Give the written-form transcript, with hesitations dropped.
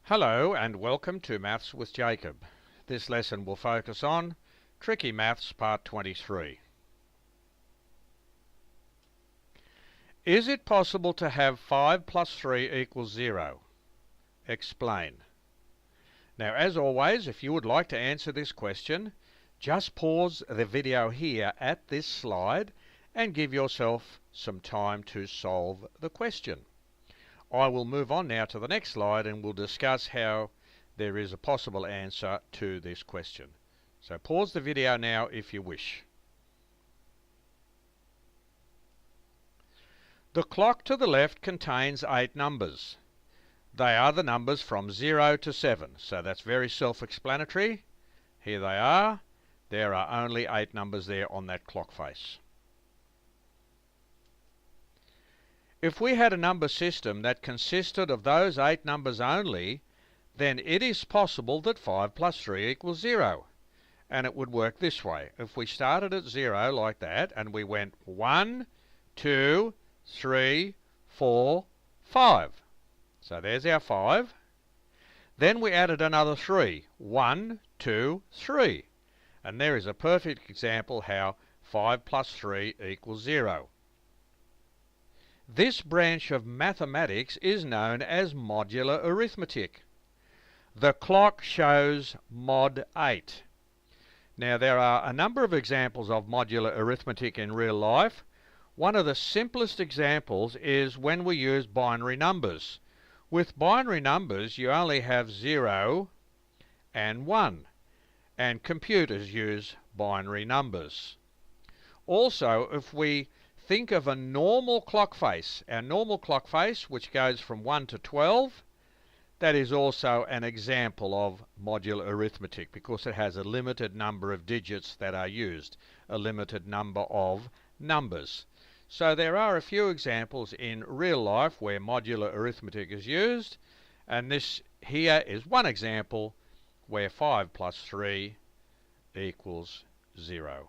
Hello and welcome to Maths with Jacob. This lesson will focus on Tricky Maths Part 23. Is it possible to have 5 plus 3 equals 0? Explain. Now, as always, if you would like to answer this question, just pause the video here at this slide and give yourself some time to solve the question. I will move on now to the next slide and we'll discuss how there is a possible answer to this question. So pause the video now if you wish. The clock to the left contains 8 numbers. They are the numbers from 0 to 7, so that's very self-explanatory. Here they are. There are only 8 numbers there on that clock face. If we had a number system that consisted of those 8 numbers only, then it is possible that 5 plus 3 equals 0. And it would work this way. If we started at 0 like that, and we went 1, 2, 3, 4, 5. So there's our 5. Then we added another 3. 1, 2, 3. And there is a perfect example how 5 plus 3 equals 0. This branch of mathematics is known as modular arithmetic. The clock shows mod 8. Now there are a number of examples of modular arithmetic in real life. One of the simplest examples is when we use binary numbers. With binary numbers you only have 0 and 1, and computers use binary numbers. Also, if we think of a normal clock face, our normal clock face which goes from 1 to 12, that is also an example of modular arithmetic because it has a limited number of digits that are used, a limited number of numbers. So there are a few examples in real life where modular arithmetic is used, and this here is one example where 5 plus 3 equals 0.